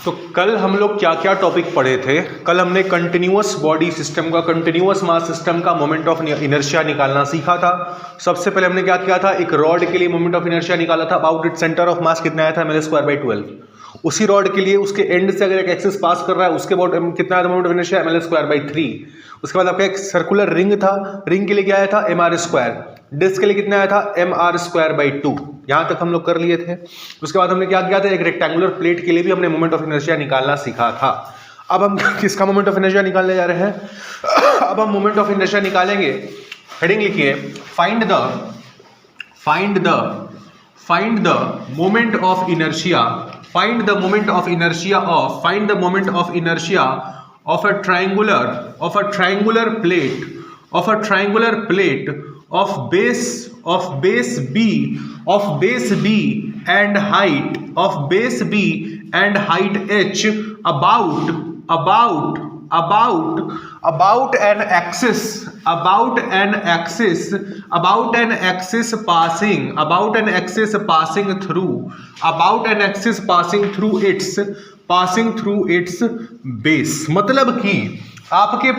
तो कल हम लोग क्या क्या टॉपिक पढ़े थे? कल हमने कंटिन्यूअस बॉडी सिस्टम का, कंटिन्यूअस मास सिस्टम का मोमेंट ऑफ इनर्शिया निकालना सीखा था। सबसे पहले हमने क्या किया था, एक रॉड के लिए मोमेंट ऑफ इनर्शिया निकाला था। About it centre of mass कितना आया था, ml²/12। उसी रॉड के लिए उसके एंड से अगर एक एक्सिस पास कर रहा है, उसके अबाउट कितना आया था मोमेंट ऑफ इनर्शिया, ml²/3। उसके बाद आपका एक सर्कुलर रिंग था, रिंग के लिए क्या आया था, mr²। डिस्क के लिए कितना आया था, mr²/2। यहां तक हम लोग कर लिए थे। उसके बाद हमने क्या किया था, एक रेक्टेंगुलर प्लेट के लिए भी हमने मोमेंट ऑफ इनर्शिया निकालना सीखा था। अब हम किसका मोमेंट ऑफ इनर्शिया निकालने जा रहे हैं? अब हम मोमेंट ऑफ इनर्शिया निकालेंगे। हेडिंग लिखिए, find the moment of inertia, find the moment of inertia of a triangular plate of base B and height h about an axis passing through its base। मतलब कि आपके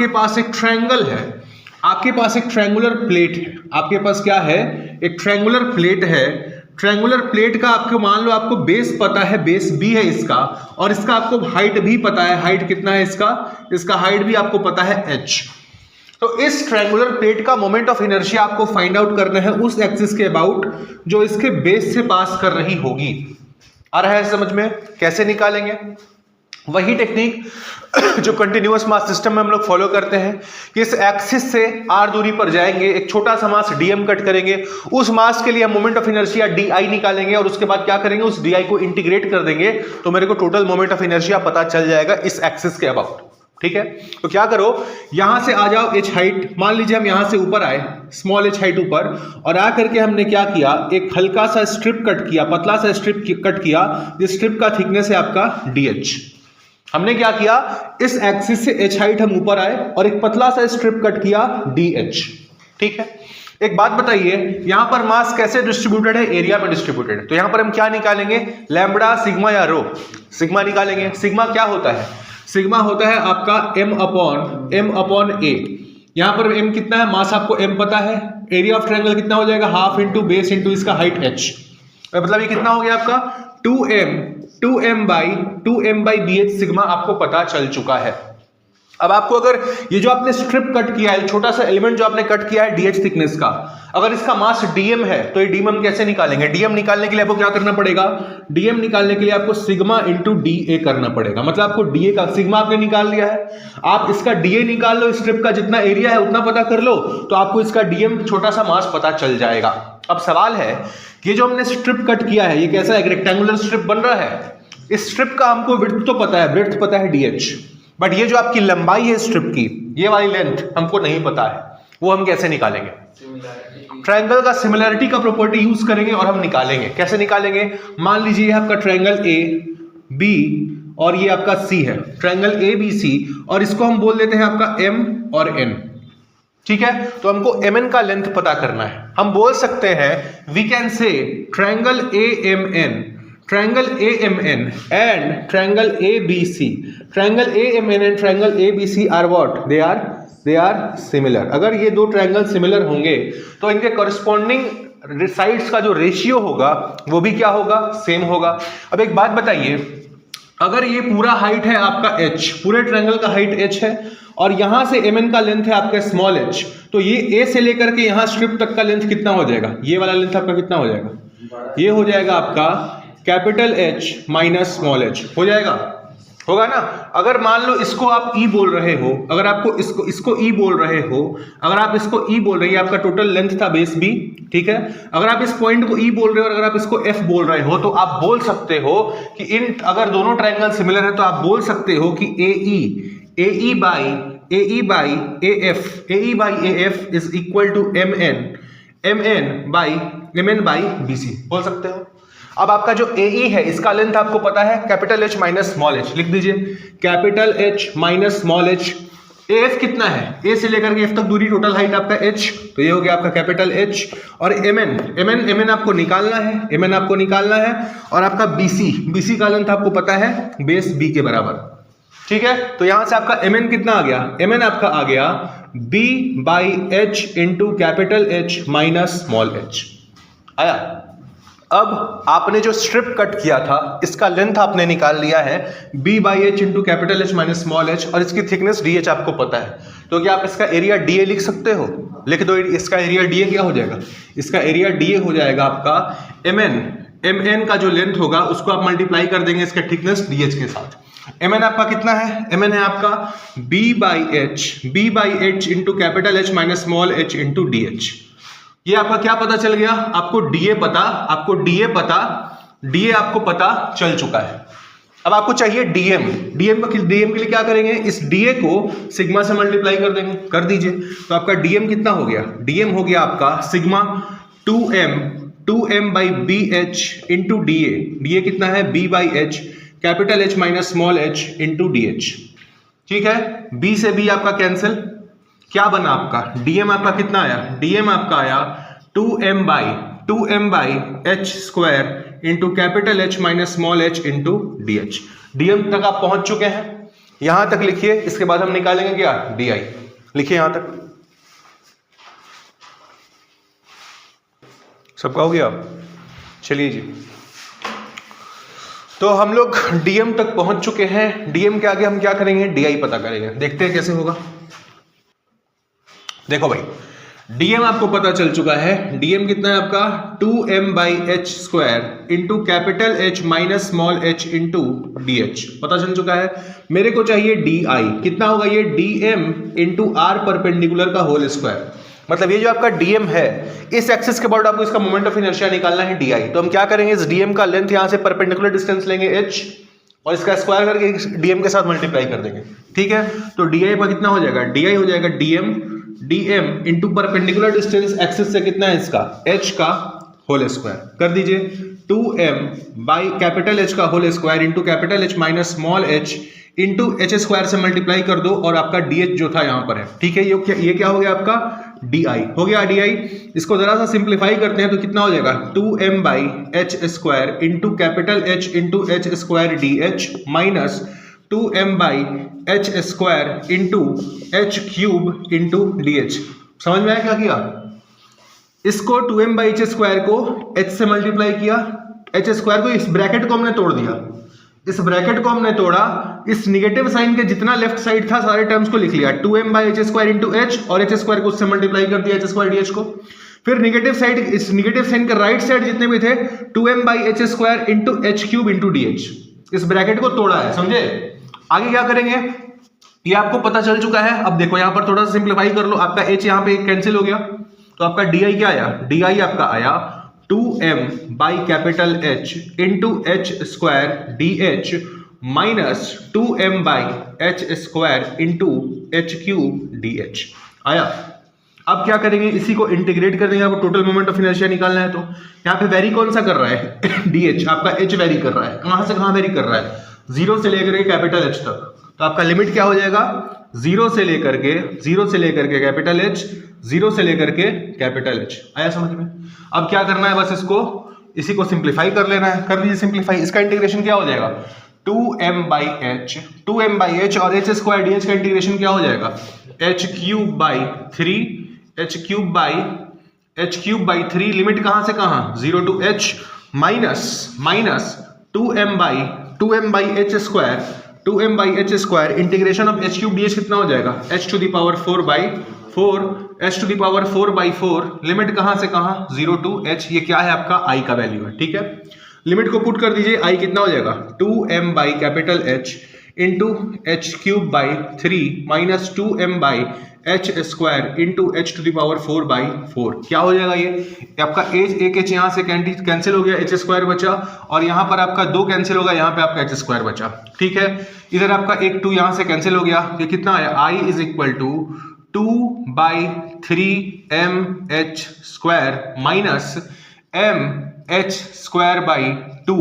पास एक triangle है, आपके पास एक triangular plate है। आपके पास क्या है, एक ट्रायंगुलर प्लेट है। ट्रायंगुलर प्लेट का आपको मान लो, आपको बेस पता है, बेस बी है इसका, और इसका आपको हाइट भी पता है। हाइट कितना है इसका हाइट भी आपको पता है, h। तो इस ट्रायंगुलर प्लेट का मोमेंट ऑफ इनर्शिया आपको फाइंड आउट करना है उस एक्सिस के अबाउट जो इसके बेस से पास कर रही होगी। आ रहा है समझ में? कैसे निकालेंगे? वही टेक्निक जो कंटिन्यूअस मास सिस्टम में हम लोग फॉलो करते हैं कि इस एक्सिस से r दूरी पर जाएंगे, एक छोटा सा मास dm कट करेंगे, उस मास के लिए हम मोमेंट ऑफ इनर्शिया di निकालेंगे, और उसके बाद क्या करेंगे, उस di को इंटीग्रेट कर देंगे, तो मेरे को टोटल मोमेंट ऑफ इनर्शिया पता चल जाएगा इस एक्सिस के अबाउट। ठीक है, तो क्या करो, यहां से आ जाओ h हाइट, मान लीजिए हम यहां से ऊपर आए, स्मॉल h हाइट ऊपर, और आ करके हमने क्या किया, एक हल्का सा स्ट्रिप कट किया, पतला सा स्ट्रिप कट किया, जिस स्ट्रिप का थिकनेस है आपका dh। हमने क्या किया, इस एक्सिस से h हाइट हम ऊपर आए और एक पतला सा स्ट्रिप कट किया dh। ठीक है, एक बात बताइए, यहां पर मास कैसे डिस्ट्रीब्यूटेड है, एरिया में डिस्ट्रीब्यूटेड है। तो यहां पर हम क्या निकालेंगे, लैम्बडा, सिग्मा या रो? सिग्मा निकालेंगे। सिग्मा क्या होता है, सिग्मा होता है आपका m अपॉन a। यहां पर m कितना है, मास आपको m पता है, एरिया ऑफ ट्रायंगल कितना हो जाएगा, हाफ इंटू बेस इंटू इसका हाइट h। मतलब ये कितना हो गया आपका 2m बाई bh सिग्मा आपको पता चल चुका है। अब आपको अगर ये जो आपने स्ट्रिप कट किया है, छोटा सा एलिमेंट जो आपने कट किया है dh थिकनेस का, अगर इसका मास dm है तो ये dm हम कैसे निकालेंगे? dm निकालने के लिए आपको क्या करना पड़ेगा, dm निकालने के लिए आपको सिग्मा इंटू da करना पड़ेगा। मतलब आपको da का सिग्मा आपने निकाल लिया है, आप इसका da निकाल लो, स्ट्रिप का जितना एरिया है उतना पता कर लो, तो आपको इसका dm छोटा सा मास पता चल जाएगा। अब सवाल है, ये जो हमने स्ट्रिप कट किया है, ये कैसा एक रेक्टेंगुलर स्ट्रिप बन रहा है। इस स्ट्रिप का हमको विड्थ तो पता है, ब्रेड्थ पता है dh, बट ये जो आपकी लंबाई है स्ट्रिप की, ये वाली लेंथ हमको नहीं पता है, वो हम कैसे निकालेंगे? ट्रायंगल का सिमिलैरिटी का प्रॉपर्टी यूज करेंगे और हम निकालेंगे। कैसे निकालेंगे? मान लीजिए आपका ट्रायंगल ए बी और ये आपका सी है, ट्रायंगल ए बी सी, और इसको हम बोल देते हैं आपका m और n। ठीक है, तो हमको mn का लेंथ पता करना है। हम बोल सकते हैं, we can say triangle AMN and triangle ABC, triangle AMN and triangle ABC are what? They are similar। अगर ये दो ट्रायंगल सिमिलर होंगे तो इनके कॉरस्पॉन्डिंग साइड्स का जो रेशियो होगा वो भी क्या होगा, सेम होगा। अब एक बात बताइए, अगर ये पूरा हाइट है आपका h, पूरे ट्रायंगल का हाइट h है, और यहां से mn का लेंथ है आपका स्मॉल h, तो ये a से लेकर के यहां स्ट्रिप तक का लेंथ कितना हो जाएगा, ये वाला लेंथ आपका कितना हो जाएगा, ये हो जाएगा आपका capital H minus small h हो जाएगा, होगा ना। अगर मान लो इसको आप E बोल रहे हो, अगर आपको इसको E बोल रहे हो, अगर आप इसको E बोल रहे हो, आपका टोटल लेंथ था बेस B, ठीक है। अगर आप इस पॉइंट को E बोल रहे हो और अगर आप इसको F बोल रहे हो, तो आप बोल सकते हो कि अगर दोनों ट्रायंगल सिमिलर है तो आप बोल सकते हो कि AE by AF is equal to MN by BC बोल सकते हो। अब आपका जो AE है, इसका लेंथ आपको पता है capital H minus small h, लिख दीजिए capital H minus small h F कितना है, ए से लेकर के एफ तक दूरी, टोटल हाइट आपका एच, तो ये हो गया आपका कैपिटल एच। और एम एन आपको निकालना है, एम एन आपको निकालना है। और आपका बीसी का लेंथ आपको पता है बेस बी के बराबर, ठीक है। तो यहां से आपका एम एन कितना आ गया, एम एन आपका आ गया B by H into capital H minus small H आया। अब आपने जो स्ट्रिप कट किया था इसका लेंथ आपने निकाल लिया है b by H into capital H minus small H, और इसकी थिकनेस डी आपको पता है, तो क्या आप इसका एरिया डीए लिख सकते हो, लिख दो। इसका एरिया डीए क्या हो जाएगा, इसका एरिया डीए हो जाएगा आपका एम एन का जो लेंथ होगा उसको आप मल्टीप्लाई कर देंगे इसका थिकनेस डी के साथ। एम एन आपका कितना है, एम एन है आपका b by H into capital H minus small H into D H. ये आपका क्या पता चल गया, आपको डीए आपको पता चल चुका है। अब आपको चाहिए डीएम के लिए क्या करेंगे, इस डीए को सिग्मा से मल्टीप्लाई कर देंगे, कर दीजिए। तो आपका डीएम कितना हो गया, डीएम हो गया आपका sigma 2m by B H into DA कितना है b by H capital H minus small H into D H, ठीक है। b से b आपका कैंसिल, क्या बना आपका डीएम आपका कितना आया, डीएम आपका आया 2m by H square into capital H minus small H into D H. DM तक आप पहुंच चुके हैं, यहां तक लिखिए, इसके बाद हम निकालेंगे क्या, डी आई, लिखिए यहां तक। सबका हो गया, चलिए जी। तो हम लोग डीएम तक पहुंच चुके हैं, डीएम के आगे हम क्या करेंगे, डीआई पता करेंगे, देखते हैं कैसे होगा। देखो भाई, डीएम आपको पता चल चुका है, डीएम कितना है आपका 2m by H square into capital H minus small H into D H पता चल चुका है। मेरे को चाहिए डी आई, कितना होगा ये डीएम इंटू आर परपेंडिकुलर का होल स्क्वायर। मतलब ये जो आपका डीएम है, इस एक्सिस के अबाउट आपको इसका मोमेंट ऑफ इनर्शिया निकालना है डी आई। तो हम क्या करेंगे, इस डीएम का लेंथ यहां से परपेंडिकुलर डिस्टेंस लेंगे h और इसका स्क्वायर करके डीएम के साथ मल्टीप्लाई कर देंगे, ठीक है। तो डी आई पर कितना हो जाएगा, डी आई हो जाएगा DM into perpendicular distance axis से कितना है इसका h का होल स्क्वायर, कर दीजिए 2m बाई कैपिटल H का whole square into capital H minus small h into H square से मल्टीप्लाई कर दो और आपका डी जो था यहां पर है, ठीक है। ये क्या हो गया आपका डी आई हो गया, डी आई। इसको जरा सा सिंप्लीफाई करते हैं तो कितना हो जाएगा 2m by H square into capital H into H square D H minus 2m by H square into H cube into D H. समझ में आया क्या किया, इसको 2m बाई एच स्क्वायर को h से मल्टीप्लाई किया, एच स्क्वायर को इस ब्रैकेट को हमने तोड़ दिया, इस ब्रैकेट को हमने तोड़ा, इस निगेटिव साइन के जितना लेफ्ट साइड था सारे टर्म्स को लिख लिया 2m by H square into H और एच स्क्वायर को उससे मल्टीप्लाई कर दिया एच स्क्वायर डी एच को। फिर निगेटिव साइड, इस निगेटिव साइन के राइट साइड जितने भी थे 2m by H square into H cube into D H, इस ब्रैकेट को तोड़ा है, समझे। आगे क्या करेंगे, ये आपको पता चल चुका है। अब देखो यहां पर थोड़ा सा सिंप्लीफाई कर लो, आपका h यहां पे कैंसिल हो गया, तो आपका डी आई क्या आया, डी आई आपका आया 2m by capital H into H square D H minus 2m by H square into H cube D H आया। अब क्या करेंगे, इसी को इंटीग्रेट कर देंगे, आपको टोटल मोमेंट ऑफ इनर्शिया निकालना है। तो यहाँ पे वेरी कौन सा कर रहा है डी एच, आपका h वेरी कर रहा है, कहां से कहां वेरी कर रहा है, 0 से लेकर के कैपिटल H तक। तो आपका लिमिट क्या हो जाएगा, 0 से लेकर के कैपिटल H, 0 से लेकर के कैपिटल H। आया समझ में। अब क्या करना है, बस इसी को सिंप्लीफाई कर लेना है, कर लीजिए सिंप्लीफाई। इसका इंटीग्रेशन क्या हो जाएगा 2m बाई h और h स्क्वायर डी एच का इंटीग्रेशन क्या हो जाएगा h क्यूब बाई 3 लिमिट कहां से कहां 0 to h minus 2m by H square integration of h cube D H कितना हो जाएगा h to the power 4 by 4 limit कहां से कहां 0 टू h। ये क्या है आपका i का वैल्यू है, ठीक है। लिमिट को पुट कर दीजिए, i कितना हो जाएगा 2m by capital H into H cube by 3 minus 2m by H square into H two the power 4 by 4। क्या हो जाएगा ये आपका एक h यहाँ से कैंसिल हो गया, एच स्क्वायर बचा, और यहाँ पर आपका 2 कैंसिल होगा, यहाँ पे आपका एच स्क्वायर बचा, ठीक है। इधर आपका एक 2 यहाँ से कैंसिल हो गया, ये कितना आया i is equal to 2 by 3m H square minus m H square by 2।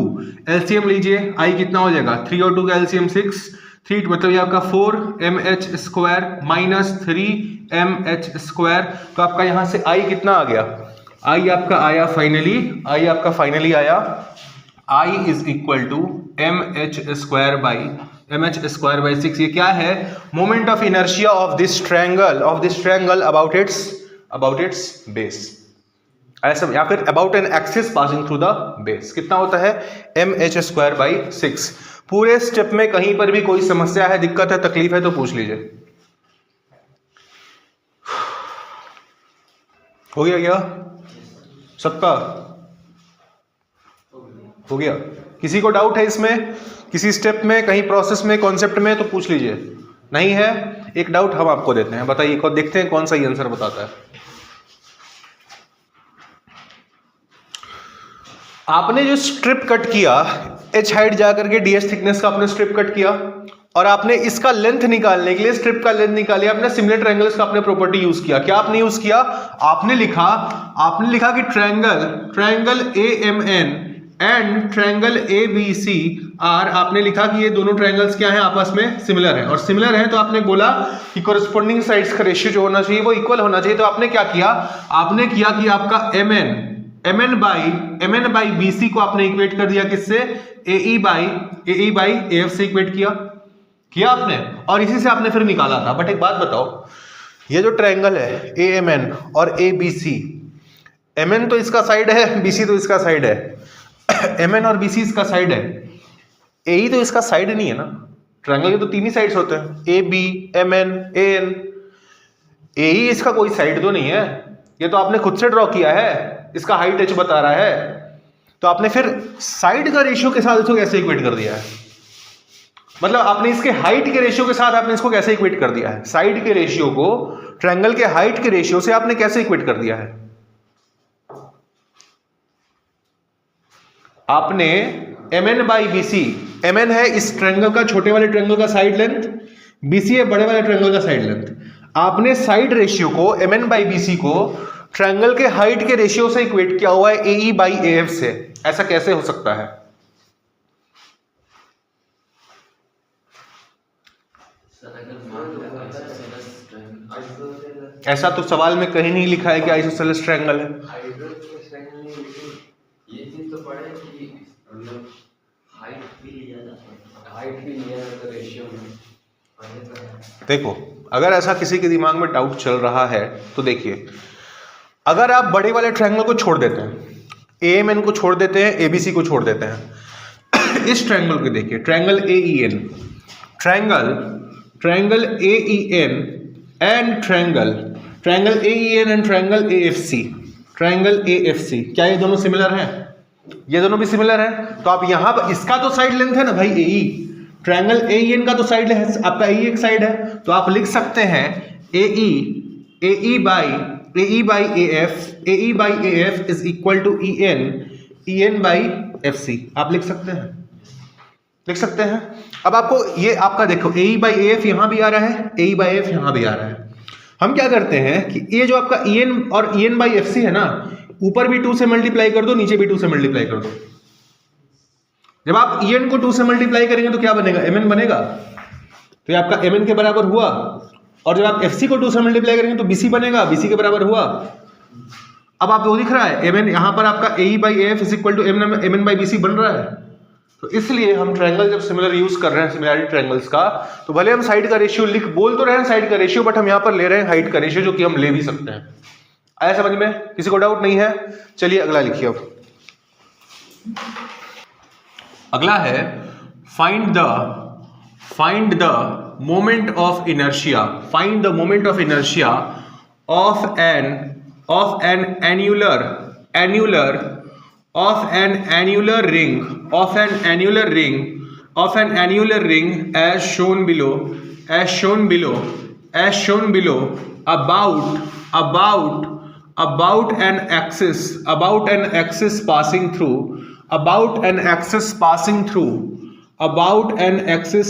LCM लीजिए, i कितना हो जाएगा 3 और 2 का एलसीएम 6, 3 मतलब ये आपका 4mh² माइनस 3mh², तो आपका यहां से I कितना आ गया, I आपका आया फाइनली, I आपका फाइनली आया I is equal to mh² by 6। ये क्या है, moment of inertia of this triangle about its base, ऐसा, या फिर about an axis passing through the base. कितना होता है, mh² बाई 6। पूरे स्टेप में कहीं पर भी कोई समस्या है, दिक्कत है, तकलीफ है तो पूछ लीजिए। हो गया क्या सबका, हो गया? किसी को डाउट है इसमें, किसी स्टेप में, कहीं प्रोसेस में, कॉन्सेप्ट में, तो पूछ लीजिए। नहीं है, एक डाउट हम आपको देते हैं, बताइए, देखते हैं कौन सा आंसर बताता है। आपने जो स्ट्रिप कट किया, h हाइट जाकर के ds थिकनेस का आपने स्ट्रिप कट किया, और आपने इसका लेंथ निकालने के लिए, स्ट्रिप का लेंथ निकालिए, आपने सिमिलर ट्रायंगल्स का आपने प्रॉपर्टी यूज किया। क्या आपने यूज किया, आपने लिखा कि triangle AMN and triangle ABC are, आपने लिखा कि ये दोनों ट्रायंगल्स क्या हैं, आपस में सिमिलर हैं, और सिमिलर हैं तो आपने बोला कि कॉरेस्पॉन्डिंग साइड्स का रेशियो जो होना चाहिए वो इक्वल होना चाहिए। तो आपने क्या किया, आपने किया कि आपका MN बाई BC को आपने इक्वेट कर दिया किससे, AE बाई AF से इक्वेट किया आपने, और इसी से आपने फिर निकाला था। बट एक बात बताओ, ये जो ट्रायंगल है AMN और ABC, MN तो इसका साइड है, BC तो इसका साइड है, MN और BC इसका साइड है, AE तो इसका साइड नहीं है ना। ट्रायंगल के तो 3 ही साइड्स होते हैं, AB, MN, AN। AE इसका कोई साइड तो नहीं है, ये तो आपने खुद से ड्रॉ किया है, इसका हाइट h बता रहा है, तो आपने फिर साइड का रेशियो के साथ इसको कैसे इक्वेट कर दिया है, मतलब आपने इसके हाइट के रेशियो के साथ आपने इसको कैसे इक्वेट कर दिया है, साइड के रेशियो को ट्रायंगल के हाइट के रेशियो से आपने कैसे इक्वेट कर दिया है। आपने MN बाई BC, MN है इस ट्रायंगल का, छोटे वाले ट्रायंगल का साइड लेंथ, BC है बड़े वाले ट्रायंगल का साइड लेंथ। आपने साइड रेशियो को MN बाई BC को ट्रायंगल के हाइट के रेशियो से इक्वेट किया हुआ है AE बाई AF से। ऐसा कैसे हो सकता है? ऐसा तो सवाल में कहीं नहीं लिखा है कि आइसोसेलेस ट्रायंगल है। ये चीज तो पढ़े कि मतलब हाइट भी लिया जाता है रेशियो में। देखो, अगर ऐसा किसी के दिमाग में डाउट चल रहा है तो देखिए, अगर आप बड़े वाले ट्रायंगल को छोड़ देते हैं, AMN को छोड़ देते हैं, ABC को छोड़ देते हैं, इस ट्रायंगल को देखिए, triangle AEN, triangle AEN and triangle AEN and triangle AFC, क्या ये दोनों सिमिलर हैं? ये दोनों भी सिमिलर हैं। तो आप यहां पर, इसका तो साइड लेंथ है ना भाई AE, ट्रायंगल AEN का तो साइड है, आपका AE एक साइड है, तो आप लिख सकते हैं AE by AF is equal to EN by FC। आप लिख सकते हैं। अब आपको ये आपका देखो, AE बाई AF यहां भी आ रहा है, AE बाई AF यहां भी आ रहा है। हम क्या करते हैं कि ये जो आपका EN और EN बाई FC है ना, ऊपर भी 2 से मल्टीप्लाई कर दो, नीचे भी 2 से मल्टीप्लाई कर दो। जब आप EN को 2 से मल्टीप्लाई करेंगे तो क्या बनेगा, MN बनेगा, तो ये आपका MN के बराबर हुआ। और जब आप FC को 2 से मल्टीप्लाई करेंगे तो BC बनेगा, BC के बराबर हुआ। अब आप वो दिख रहा है MN, यहां पर आपका AE by AF is equal to MN by BC बन रहा है। तो इसलिए हम ट्रायंगल जब सिमिलर यूज कर रहे हैं, सिमिलरिटी ट्रायंगल्स का, तो भले हम साइड का रेशियो बोल तो रहे हैं साइड का रेशियो, बट हम यहां पर ले रहे हैं हाइट का रेशियो, जो कि हम ले भी सकते हैं। आया समझ में? किसी को डाउट नहीं है? चलिए अगला लिखिए। अब अगला है find the moment of inertia of an annular ring as shown below about an axis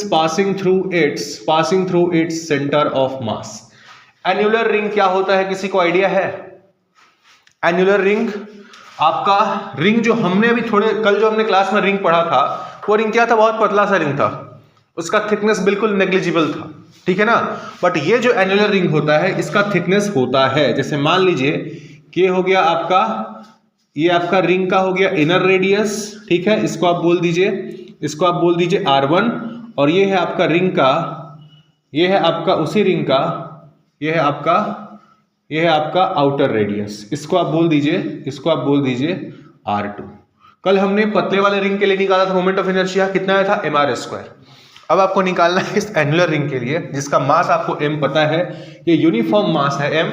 passing through its center of mass। Annular ring क्या होता है, किसी को आइडिया है? एन्युलर रिंग, आपका रिंग जो हमने अभी कल जो हमने क्लास में रिंग पढ़ा था, वो रिंग क्या था, बहुत पतला सा रिंग था। उसका थिकनेस बिल्कुल नेग्लिजिबल था, ठीक है ना। बट ये जो एनुलर रिंग होता है इसका थिकनेस होता है, जैसे मान लीजिए कि हो गया आपका, ये आपका रिंग का हो गया इनर रेडियस, ठीक है, इसको आप बोल दीजिए R1, और ये है आपका रिंग का, ये है आपका उसी रिंग का, ये है आपका आउटर रेडियस, इसको आप बोल दीजिए R2। कल हमने पतले वाले रिंग के लिए निकाला था मोमेंट ऑफ इनर्शिया, कितना आया था mr²। अब आपको निकालना है इस एनुलर रिंग के लिए जिसका मास आपको m पता है, ये यूनिफॉर्म मास है m,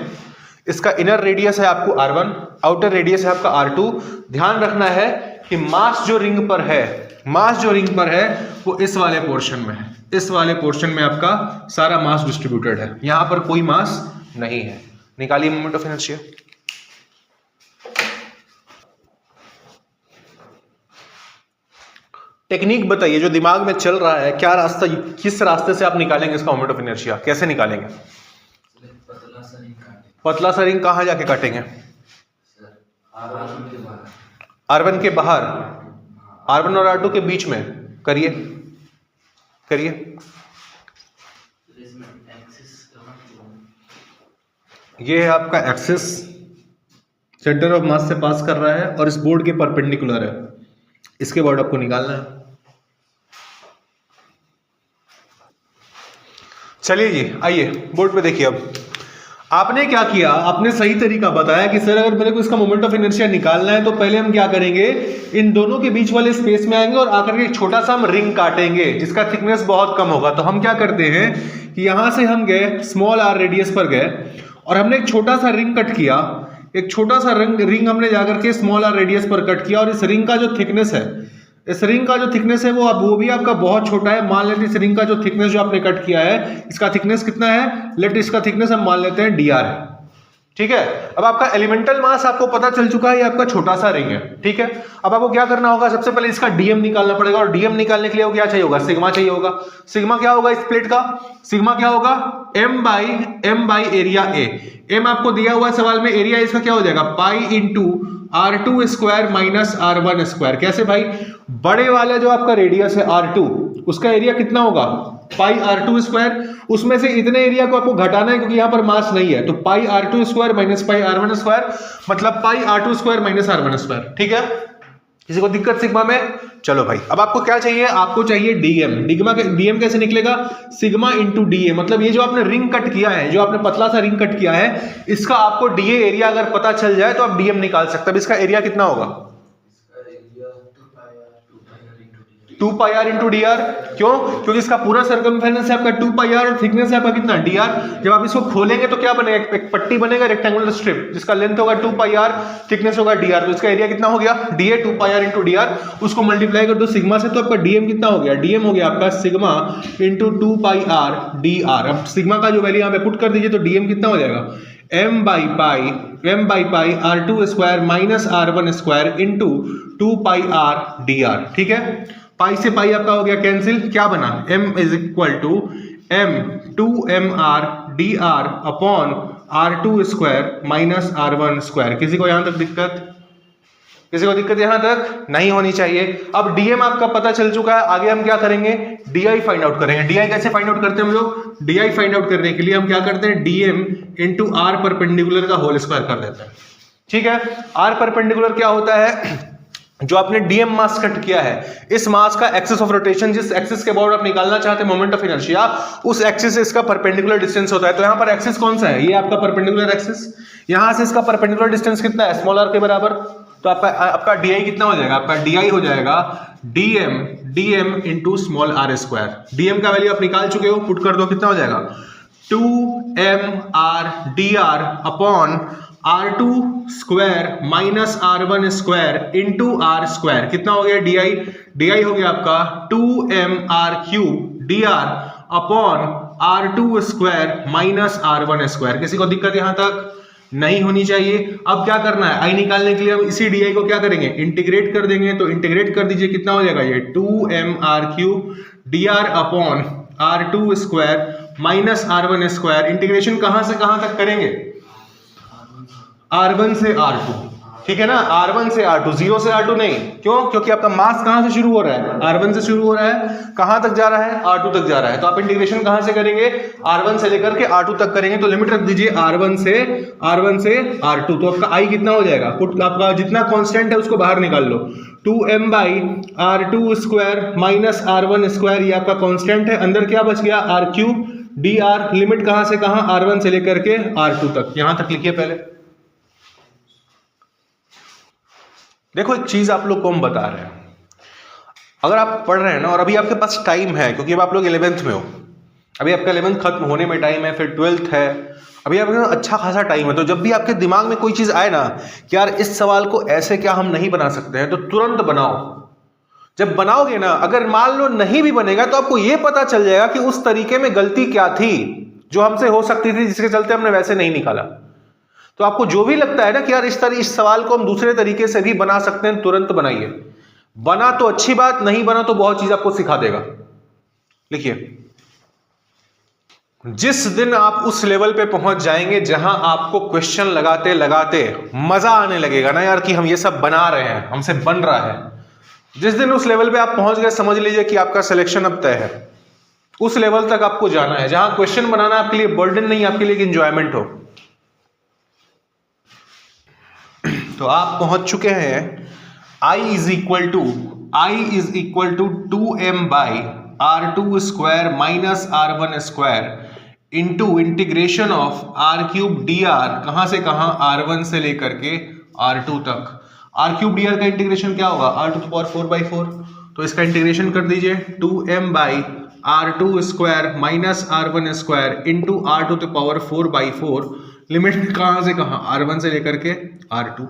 इसका इनर रेडियस है आपको R1, आउटर रेडियस है आपका R2। ध्यान रखना है कि मास जो रिंग पर है वो इस वाले पोर्शन में है, इस वाले पोर्शन में आपका सारा मास डिस्ट्रीब्यूटेड है, यहां पर कोई मास नहीं है। निकालिए मोमेंट ऑफ इनर्शिया। टेक्निक बताइए जो दिमाग में चल रहा है, क्या रास्ता, किस रास्ते से आप निकालेंगे इसका मोमेंट ऑफ इनर्शिया, कैसे निकालेंगे? पतला सा रिंग कहां जाके काटेंगे? R1 के बाहर, R1 और R2 के बीच में। करिए ये है आपका एक्सिस, सेंटर ऑफ मास से पास कर रहा है और इस बोर्ड के परपेंडिकुलर है, इसके बाद आपको निकालना है। चलिए जी, आइए बोर्ड पे देखिए। अब आपने क्या किया, आपने सही तरीका बताया कि सर अगर मेरे को इसका मोमेंट ऑफ इनर्शिया निकालना है तो पहले हम क्या करेंगे, इन दोनों के बीच वाले स्पेस में आएंगे और आकर के एक छोटा सा हम रिंग काटेंगे जिसका थिकनेस बहुत कम होगा। तो हम क्या करते हैं कि यहां से हम गए स्मॉल r रेडियस पर गए और हमने एक छोटा सा रिंग कट किया, एक छोटा सा रिंग हमने जाकर के स्मॉल r रेडियस पर कट किया, और इस रिंग का जो थिकनेस है, वो भी आपका बहुत छोटा है। मान लेते हैं इस रिंग का जो थिकनेस जो आपने कट किया है, इसका थिकनेस कितना है, लेट इसका थिकनेस हम मान लेते हैं dr है, ठीक है। अब आपका एलिमेंटल मास आपको पता चल चुका है, ये आपका छोटा सा रिंग है, ठीक है। अब आपको क्या करना होगा, सबसे पहले इसका dm निकालना पड़ेगा, और dm निकालने के लिए वो क्या चाहिए होगा, सिग्मा चाहिए होगा। सिग्मा क्या होगा इस प्लेट का, सिग्मा क्या होगा, m by area A। m आपको दिया हुआ है सवाल में, एरिया इसका क्या हो जाएगा, pi into R2 square minus R1 square. कैसे भाई, बड़े वाला जो आपका रेडियस है R2, उसका एरिया कितना होगा, पाई R2 स्क्वायर, उसमें से इतने एरिया को आपको घटाना है क्योंकि यहां पर मास नहीं है, तो पाई R2 square minus pi R1 square, मतलब पाई R2 square minus R1 square, ठीक है। किसी को दिक्कत सिग्मा में? चलो भाई, अब आपको क्या चाहिए, आपको चाहिए डीएम कैसे निकलेगा, सिग्मा इंटू डीए, मतलब ये जो आपने रिंग कट किया है, जो आपने पतला सा रिंग कट किया है, इसका आपको डीए एरिया अगर पता चल जाए तो आप डीएम निकाल सकते हैं। अब इसका एरिया कितना होगा, 2 pi R into D are. क्यों, क्योंकि इसका पूरा सर्कमफेरेंस है आपका 2 पाई आर और थिकनेस है आपका कितना, डी आर। जब आप इसको खोलेंगे तो क्या बनेगा, एक पट्टी बनेगा, रेक्टेंगुलर स्ट्रिप, जिसका लेंथ होगा 2 पाई आर, थिकनेस होगा डी आर। तो इसका एरिया कितना हो गया, D A 2 pi R into D R. उसको मल्टीप्लाई कर दो सिग्मा से, तो आपका डीएम कितना हो गया, डीएम हो गया आपका sigma into 2 pi R D R. अब सिग्मा का जो वैल्यू यहाँ पे पुट कर दीजिए, तो डीएम कितना हो जाएगा, m by pi R2 square minus R1 square into 2 pi R D R, ठीक है। पाई से पाई आपका हो गया कैंसिल, क्या बना, m is equal to m 2mr dr upon R2 square minus R1 square. किसी को यहां तक दिक्कत, यहां तक नहीं होनी चाहिए। अब dm आपका पता चल चुका है, आगे हम क्या करेंगे, di फाइंड आउट करेंगे। di कैसे फाइंड आउट करते हैं हम लोग, di फाइंड आउट करने के लिए हम क्या करते हैं, dm इंटू r परपेंडिकुलर का होल स्क्वायर कर देते हैं, ठीक है। r परपेंडिकुलर क्या होता है, जो आपने डीएम मास कट किया है, इस मास का एक्सिस ऑफ रोटेशन, जिस एक्सिस के अबाउट आप निकालना चाहते हैं मोमेंट ऑफ इनर्शिया, उस एक्सिस से इसका परपेंडिकुलर डिस्टेंस होता है। तो यहां पर एक्सिस कौन सा है, ये आपका परपेंडिकुलर एक्सिस, यहां से इसका परपेंडिकुलर डिस्टेंस कितना है, स्मॉल r के बराबर। तो आपका डी कितना हो जाएगा, आपका डी हो जाएगा DM into small r square. DM का वैल्यू आप निकाल चुके हो, पुट कर दो, कितना हो जाएगा 2mr dr upon R2 square minus R1 square into R square. कितना हो गया डी हो गया आपका 2mr cube dr upon R2 square minus R1 square. किसी को दिक्कत यहां तक नहीं होनी चाहिए। अब क्या करना है, आई निकालने के लिए हम इसी डी को क्या करेंगे, इंटीग्रेट कर देंगे। तो इंटीग्रेट कर दीजिए, कितना हो जाएगा ये 2mr cube dr upon R2 square minus R1 square. Integration कहां से कहां तक करेंगे, R1 से R2, ठीक है ना, R1 से R2, 0 से R2 नहीं, क्यों? क्योंकि आपका मास कहां से शुरू हो रहा है? R1 से शुरू हो रहा है, कहां तक जा रहा है? R2 तक जा रहा है। तो आप इंटीग्रेशन कहां से करेंगे? R1 से लेकर के R2 तक करेंगे। तो लिमिट रख दीजिए R1 से R2। तो आपका I कितना हो जाएगा? पुट आपका जितना कांस्टेंट है उसको बाहर निकाल लो, 2m/r2 square minus r1 square, ये आपका कांस्टेंट है। अंदर क्या बच गया? r3 dr। लिमिट कहां से कहां? R1 से लेकर के R2 तक। यहां तक लिखिए पहले। देखो एक चीज आप लोग को हम बता रहे हैं, अगर आप पढ़ रहे हैं ना और अभी आपके पास टाइम है, क्योंकि अब आप लोग 11th में हो, अभी आपका 11th खत्म होने में टाइम है, फिर 12th है, अभी आपके पास अच्छा खासा टाइम है। तो जब भी आपके दिमाग में कोई चीज आए ना कि यार इस सवाल को ऐसे क्या हम नहीं बना सकते हैं, तो तुरंत बनाओ। जब बनाओगे ना, अगर मान लो नहीं भी बनेगा तो आपको यह पता चल जाएगा कि उस तरीके में गलती क्या थी जो हमसे हो सकती थी, जिसके चलते हमने वैसे नहीं निकाला। तो आपको जो भी लगता है ना कि यार इस सवाल को हम दूसरे तरीके से भी बना सकते हैं, तुरंत बनाइए। बना तो अच्छी बात, नहीं बना तो बहुत चीज आपको सिखा देगा। लिखिए, जिस दिन आप उस लेवल पे पहुंच जाएंगे जहां आपको क्वेश्चन लगाते लगाते मजा आने लगेगा ना यार कि हम ये सब बना रहे हैं, हमसे बन रहा है, जिस दिन उस लेवल पे आप पहुंच गए, समझ लीजिए कि आपका सिलेक्शन अब तय है। उस लेवल तक आपको जाना है जहां क्वेश्चन बनाना आपके लिए बर्डन नहीं, आपके लिए एक एंजॉयमेंट हो। तो आप पहुंच चुके हैं I is equal to 2m/r2 square minus r1 square into integration of r³ dr। कहां से कहां? r1 से लेकर के r2 तक। r³ dr का इंटीग्रेशन क्या होगा? r⁴/4। तो इसका इंटीग्रेशन कर दीजिए, 2m/r2 square minus r1 square into r⁴/4। Limit कहां से कहां? r1 से लेकर के r2।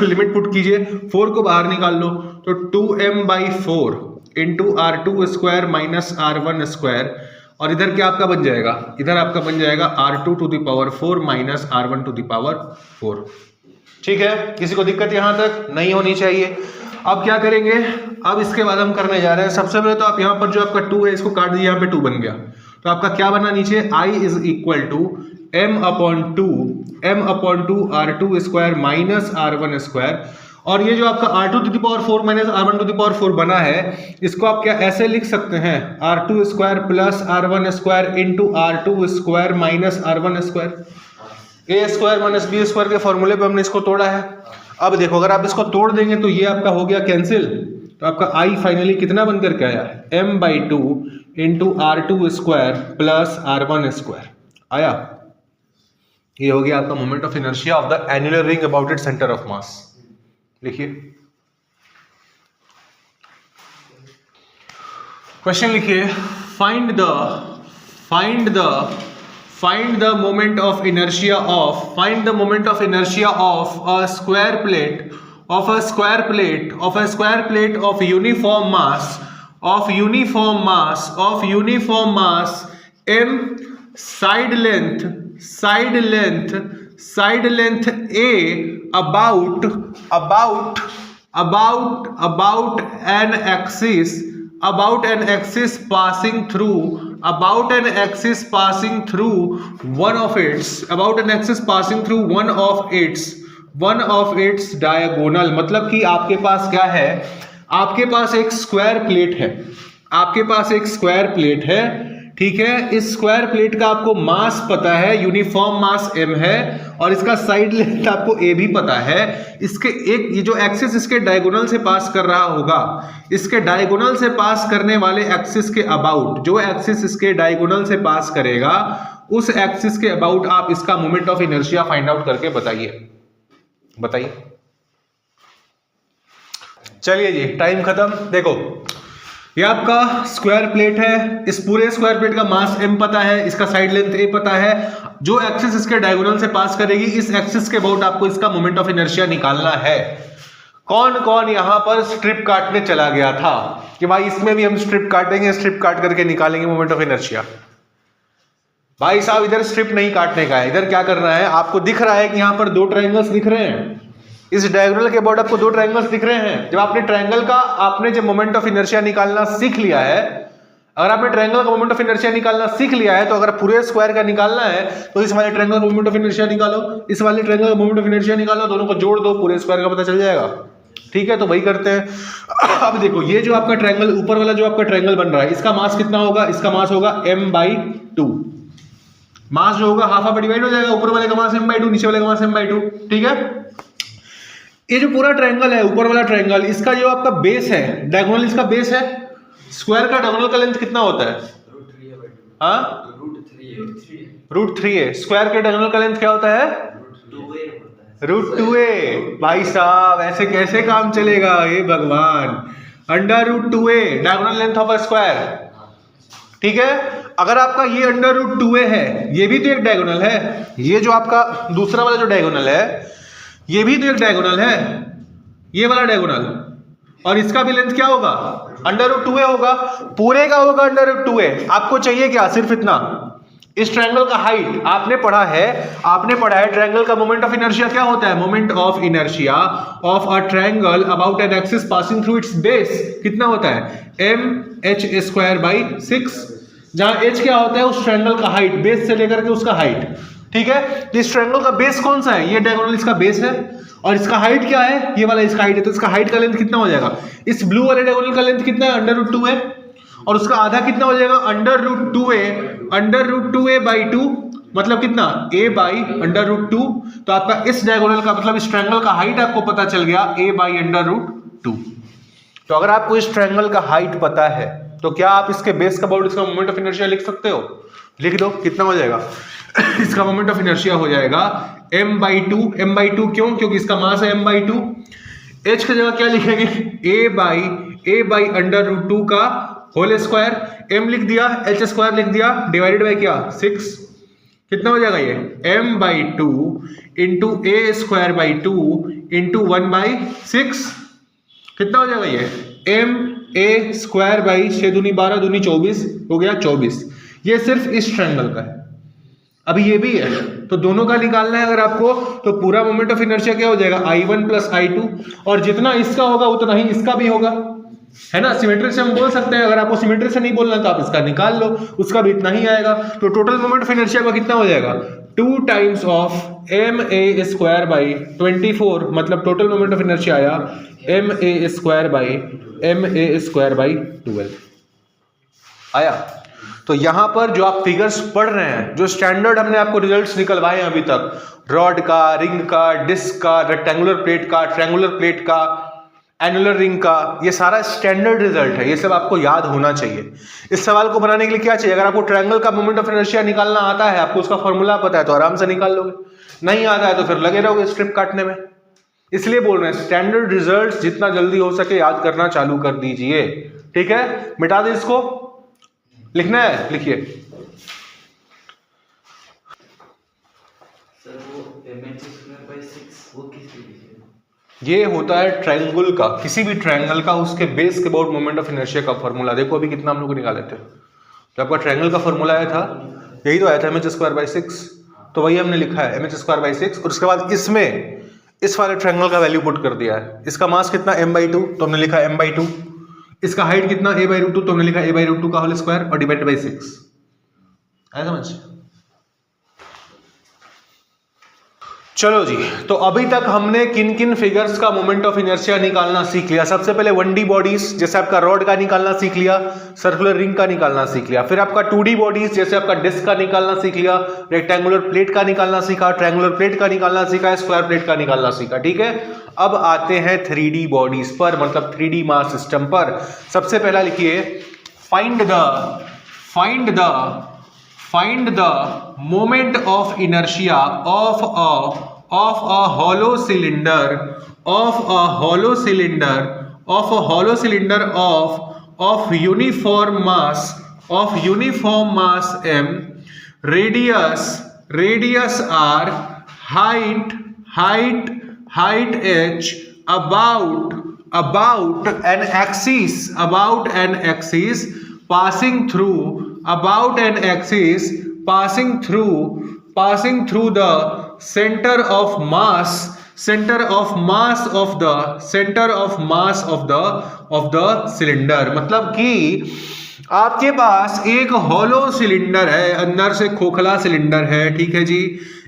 लिमिट पुट कीजिए, 4 को बाहर निकाल लो, तो 2m/4 into r2 square minus r1 square, और इधर क्या आपका बन जाएगा? इधर आपका बन जाएगा r2⁴ माइनस r1⁴। ठीक है, किसी को दिक्कत यहां तक नहीं होनी चाहिए। अब क्या करेंगे? अब इसके बाद हम करने जा रहे हैं, सबसे पहले तो आप यहां पर जो आपका 2 है इसको काट दीजिए, यहां पे 2 बन गया। तो आपका क्या बना नीचे? I is equal to m/2 r2 square minus r1 square, और ये जो आपका r2⁴ माइनस r1⁴ बना है, इसको आप क्या ऐसे लिख सकते हैं? r2 square plus r1 square into r2 square minus r1 square. A square minus B square के फॉर्मूले पे हमने इसको तोड़ा है। अब देखो, अगर आप इसको तोड़ देंगे तो ये आपका हो गया कैंसिल। तो आपका I फाइनली कितना बनकर के आया? m/2 into r2 square plus r1 square आया। ये हो गया आपका moment of inertia of the annular ring about its centre of मास। लिखिए, क्वेश्चन लिखिए, find the moment of inertia of a square plate of uniform mass m, side length a about an axis passing through one of its diagonal। मतलब कि आपके पास क्या है? आपके पास एक square plate है, ठीक है। इस स्क्वायर प्लेट का आपको मास पता है, यूनिफॉर्म मास m है, और इसका साइड लेंथ आपको a भी पता है। इसके एक ये जो एक्सिस इसके डायगोनल से पास कर रहा होगा, इसके डायगोनल से पास करने वाले एक्सिस के अबाउट, जो एक्सिस इसके डायगोनल से पास करेगा, उस एक्सिस के अबाउट आप इसका moment of inertia find out करके बताइए। चलिए जी, टाइम खत्म। देखो, ये आपका स्क्वायर प्लेट है, इस पूरे स्क्वायर प्लेट का मास m पता है, इसका साइड लेंथ a पता है, जो एक्सिस इसके डायगोनल से पास करेगी, इस एक्सिस के अबाउट आपको इसका मोमेंट ऑफ इनर्शिया निकालना है। कौन कौन यहां पर स्ट्रिप काटने चला गया था कि भाई इसमें भी हम स्ट्रिप काटेंगे, स्ट्रिप काट करके निकालेंगे मोमेंट ऑफ इनर्शिया? भाई साहब, इधर स्ट्रिप नहीं काटने का है, इधर क्या करना है? आपको दिख रहा है कि यहां पर 2 ट्रायंगल्स दिख रहे हैं, इस डायगोनल के अबाउट आपको 2 ट्रायंगल्स दिख रहे हैं। जब आपने ट्रायंगल का आपने जब मोमेंट ऑफ इनर्शिया निकालना सीख लिया है, अगर आपने ट्रायंगल का मोमेंट ऑफ इनर्शिया निकालना सीख लिया है तो अगर पूरे स्क्वायर का निकालना है तो इस वाले ट्रायंगल का मोमेंट ऑफ इनर्शिया निकालो, इस वाले ट्रायंगल का मोमेंट ऑफ इनर्शिया निकालो, दोनों को जोड़ दो, पूरे स्क्वायर का पता चल जाएगा। ठीक है, तो वही करते हैं। अब देखो ये जो आपका ट्रायंगल, ऊपर वाला जो आपका ट्रायंगल बन रहा है, इसका मास कितना होगा? इसका मास होगा m/2। मास जो होगा हाफ हाफ डिवाइड हो जाएगा, ऊपर वाले का मास m/2, नीचे वाले का मास m/2। ठीक है, ये जो पूरा ट्रायंगल है, ऊपर वाला ट्रायंगल, इसका जो आपका बेस है, डायगोनल इसका बेस है, स्क्वायर का डायगोनल का लेंथ कितना होता है? हाँ, √3 है। स्क्वायर के डायगोनल का लेंथ क्या होता है? √2a। भाई साहब ऐसे कैसे काम चलेगा, हे भगवान, √2a diagonal length of a square. ठीक है, अगर आपका ये √2a है, ये भी तो एक डायगोनल है, ये जो आपका दूसरा वाला जो डायगोनल है ये भी तो एक डायगोनल है, ये वाला डायगोनल, और इसका भी लेंथ क्या होगा? √2a होगा, पूरे का होगा √2a। आपको चाहिए क्या? सिर्फ इतना, इस ट्रायंगल का हाइट। आपने पढ़ा है ट्रायंगल का मोमेंट ऑफ इनर्शिया क्या होता है? Moment of inertia of a triangle about an axis passing through it's base कितना होता है? mh²/6, जहां h क्या होता है? उस ट्रायंगल का हाइट, बेस से लेकर के उसका हाइट। ठीक है, इस ट्रायंगल का बेस कौन सा है? ये डायगोनल इसका बेस है, और इसका हाइट क्या है? ये वाला इसका हाइट है, तो इसका हाइट का लेंथ कितना हो जाएगा? इस ब्लू वाले डायगोनल का लेंथ कितना है? √2 है, और उसका आधा कितना हो जाएगा? √2a/2, मतलब कितना? a/√2। तो आपका इस डायगोनल का मतलब इस ट्रायंगल का हाइट आपको पता चल गया a/√2। तो अगर आपको इस ट्रायंगल का हाइट पता है तो क्या आप इसके बेस का अबाउट इसका मोमेंट ऑफ इनर्शिया लिख सकते हो? लिख दो, कितना हो जाएगा? इसका मोमेंट ऑफ इनर्शिया हो जाएगा m/2। m/2 क्यों? क्योंकि इसका मास है m/2। h की जगह क्या लिखेंगे? a/√2 का होल स्क्वायर, m लिख दिया, h² लिख दिया, डिवाइडेड बाय क्या? 6। कितना हो जाएगा ये? m/2 into a²/2 into 1/6। कितना हो जाएगा ये? ma²/6 दूनी 12 दूनी 24 हो गया 24। ये सिर्फ इस ट्रायंगल का है। अभी ये भी है, तो दोनों का निकालना है अगर आपको, तो पूरा मोमेंट ऑफ इनर्शिया क्या हो जाएगा? I1 + I2, और जितना इसका होगा उतना ही इसका भी होगा, है ना। सिमेट्री से हम बोल सकते हैं, अगर आपको सिमेट्री से नहीं बोलना तो आप इसका निकाल लो, उसका भी इतना ही आएगा। तो टोटल मोमेंट ऑफ इनर्शिया का कितना हो जाएगा? 2 टाइम्स ऑफ ma²/24, मतलब टोटल मोमेंट ऑफ इनर्शिया आया ma²/12 आया। तो यहां पर जो आप फिगर्स पढ़ रहे हैं, जो स्टैंडर्ड हमने आपको रिजल्ट्स निकलवाए हैं अभी तक, रॉड का, रिंग का, डिस्क का, रेक्टेंगुलर प्लेट का, ट्रायंगुलर प्लेट का, एनुलर रिंग का, ये सारा स्टैंडर्ड रिजल्ट है, ये सब आपको याद होना चाहिए। इस सवाल को बनाने के लिए क्या चाहिए? अगर आपको ट्रायंगल का मोमेंट ऑफ इनर्शिया निकालना आता है, आपको उसका फॉर्मूला पता है, तो आराम से निकाल लोगे। नहीं आता है तो फिर लगे रहोगे स्ट्रिप काटने में। इसलिए बोल रहे हैं स्टैंडर्ड रिजल्ट्स जितना जल्दी हो सके याद करना चालू कर दीजिए। ठीक है, मिटा दे इसको, लिखना है लिखिए। ये होता है ट्रायंगल का, किसी भी ट्रायंगल का, उसके बेस के अबाउट मोमेंट ऑफ इनर्शिया का फॉर्मूला। देखो अभी कितना हम लोग निकाले थे, तो आपका ट्रायंगल का फॉर्मूला आया था, यही तो आया था mh²/6, तो वही हमने लिखा है mh²/6, और उसके बाद इसमें इस वाले ट्रायंगल का वैल्यू पुट कर दिया है। इसका मास कितना? m/2, तो हमने लिखा m/2। इसका हाइट कितना? a/√2, तो हमने लिखा a/√2 का होल स्क्वायर और डिवाइडेड बाय 6। आया समझ? चलो जी, तो अभी तक हमने किन किन फिगर्स का मोमेंट ऑफ इनर्शिया निकालना सीख लिया। सबसे पहले 1D बॉडीज, जैसे आपका रॉड का निकालना सीख लिया, सर्कुलर रिंग का निकालना सीख लिया। फिर आपका 2D बॉडीज, जैसे आपका डिस्क का निकालना सीख लिया, रेक्टेंगुलर प्लेट का निकालना सीखा, ट्रायंगुलर प्लेट का निकालना सीखा, स्क्वायर प्लेट का निकालना सीखा। ठीक है, अब आते हैं 3D बॉडीज पर, मतलब 3D मास सिस्टम पर। सबसे पहला लिखिए, find the moment of inertia of a hollow cylinder of uniform mass m, radius r, height h, about an axis passing through the center of mass of the cylinder। मतलब कि आपके पास एक hollow cylinder है, अंदर से खोखला cylinder है, ठीक है जी।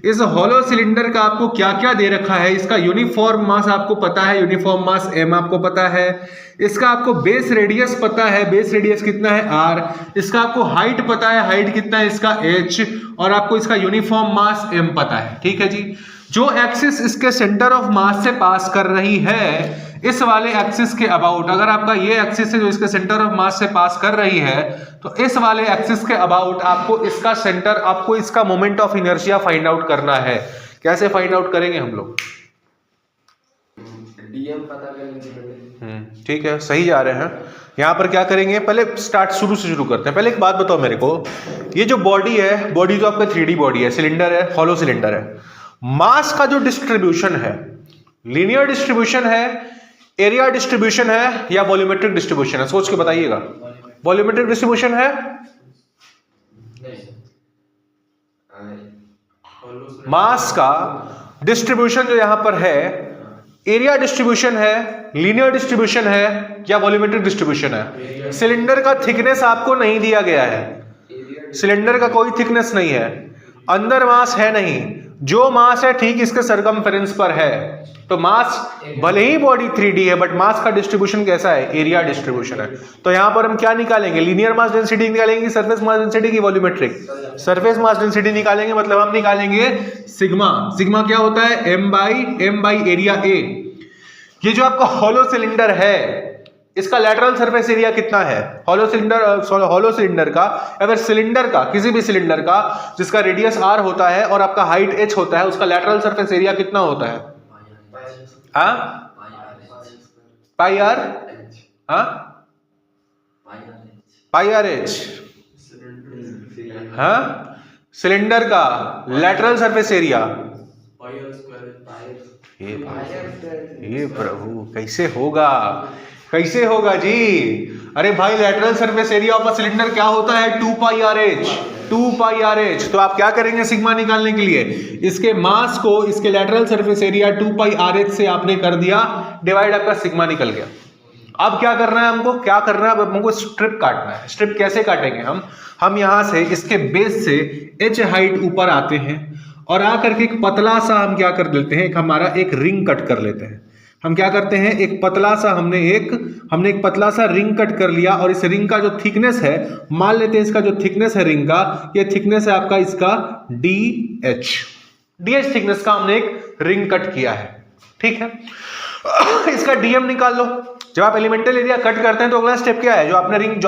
इस हॉलो सिलेंडर का आपको क्या क्या दे रखा है, इसका यूनिफॉर्म मास आपको पता है, यूनिफॉर्म मास m आपको पता है, इसका आपको बेस रेडियस पता है, बेस रेडियस कितना है r, इसका आपको हाइट पता है, हाइट कितना है इसका h, और आपको इसका यूनिफॉर्म मास m पता है, ठीक है जी। जो एक्सिस इसके सेंटर ऑफ मास से पास कर रही है, इस वाले एक्सिस के अबाउट, अगर आपका ये एक्सिस है जो इसके सेंटर ऑफ मास से पास कर रही है, तो इस वाले एक्सिस के अबाउट आपको इसका सेंटर, आपको इसका moment of inertia find out करना है। कैसे फाइंड आउट करेंगे हम लोग? डीएम पता करेंगे। ठीक है, सही जा रहे हैं। यहाँ पर क्या करेंगे, पहले स्टार्ट शुरू से शुरू करते हैं। पहले एक बात बताओ मेरे को, ये जो बॉडी है, बॉडी जो आपका 3D बॉडी है, सिलेंडर है, हॉलो सिलेंडर है, मास का जो डिस्ट्रीब्यूशन है, लीनियर डिस्ट्रीब्यूशन है, एरिया डिस्ट्रीब्यूशन है, या वॉल्यूमेट्रिक डिस्ट्रीब्यूशन है? सोच के बताइएगा। वॉल्यूमेट्रिक डिस्ट्रीब्यूशन है, मास का डिस्ट्रीब्यूशन जो यहां पर है, एरिया डिस्ट्रीब्यूशन है, लीनियर डिस्ट्रीब्यूशन है, या वॉल्यूमेट्रिक डिस्ट्रीब्यूशन है? सिलेंडर का थिकनेस आपको नहीं दिया गया है, सिलेंडर का कोई थिकनेस नहीं है, अंदर मास है नहीं, जो मास है ठीक इसके सरकमफेरेंस पर है। तो मास भले ही बॉडी 3D है, बट मास का डिस्ट्रीब्यूशन कैसा है? एरिया डिस्ट्रीब्यूशन है। तो यहां पर हम क्या निकालेंगे? लीनियर मास डेंसिटी निकालेंगे, सरफेस मास डेंसिटी की वॉल्यूमेट्रिक? सरफेस मास डेंसिटी निकालेंगे, मतलब हम निकालेंगे सिग्मा। सिग्मा क्या होता है? m by area A। ये जो आपका हॉलो सिलेंडर है, इसका लैटरल सरफेस एरिया कितना है? हॉलो सिलेंडर का, अगर सिलेंडर का, किसी भी सिलेंडर का जिसका रेडियस r होता है और आपका हाइट h होता है, उसका लैटरल सरफेस एरिया कितना होता है? Pi R, pi R H. Cylinder का लैटरल सरफेस एरिया, ये प्रभु कैसे होगा, कैसे होगा जी? अरे भाई, lateral surface area of a cylinder क्या होता है? 2 pi R H, 2 pi R H. तो आप क्या करेंगे सिग्मा निकालने के लिए? इसके मास को इसके lateral surface area 2 pi R H से आपने कर दिया डिवाइड, आपका सिग्मा निकल गया। अब क्या करना है हमको? क्या करना है? अब हमको स्ट्रिप काटना है। स्ट्रिप कैसे काटेंगे हम यहां से इसके बेस से h हाइट ऊपर आते हैं और आकर के एक पतला सा हम क्या कर लेते हैं, हमारा एक रिंग कट कर लेते हैं। हम क्या करते हैं, एक पतला सा हमने एक पतला सा रिंग कट कर लिया, और इस रिंग का जो थिकनेस है, मान लेते हैं इसका जो थिकनेस है रिंग का, ये थिकनेस है आपका इसका DH थिकनेस का हमने एक रिंग कट किया है, ठीक है। इसका DM निकाल लो। जब आप एलिमेंटल एरिया कट करते हैं तो अगला स्टेप क्या है? जो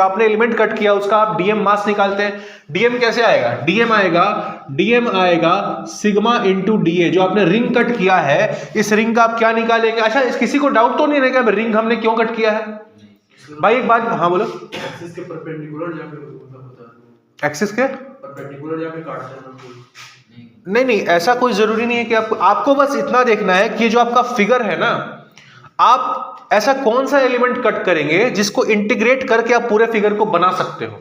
आपने एलिमेंट कट किया उसका आप DM मास निकालते हैं। DM कैसे आएगा? DM आएगा सिग्मा इंटू DA। जो आपने रिंग कट किया है, इस रिंग का आप क्या निकालेंगे? अच्छा, इस किसी को डाउट तो नहीं रहेगा रिंग हमने क्यों कट किया है? भाई एक बात, हाँ बोलो। एक्सिस के परपेंडिकुलर जाके, एक्सिस के परपेंडिकुलर जाके काटते हैं। नहीं, ऐसा कोई जरूरी नहीं है कि आपको बस इतना देखना है कि जो आपका फिगर है ना, आप ऐसा कौन सा एलिमेंट कट करेंगे जिसको इंटीग्रेट करके आप पूरे फिगर को बना सकते हो।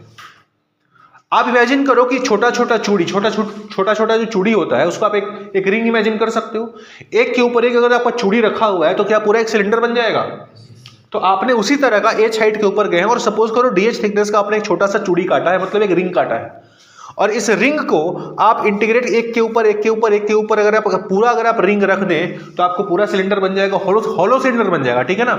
आप इमेजिन करो कि छोटा छोटा जो चूड़ी होता है, उसको आप एक रिंग इमेजिन कर सकते हो। एक के ऊपर एक अगर आपका चूड़ी रखा हुआ है तो क्या पूरा एक सिलेंडर बन जाएगा? तो आपने उसी तरह का h हाइट के ऊपर गए हैं और सपोज करो DH थिकनेस का आपने एक छोटा सा चूड़ी काटा है, मतलब एक रिंग काटा है, और इस रिंग को आप इंटीग्रेट एक के ऊपर अगर आप रिंग रख दें तो आपको पूरा सिलेंडर बन जाएगा, हॉलो सिलेंडर बन जाएगा, ठीक है ना।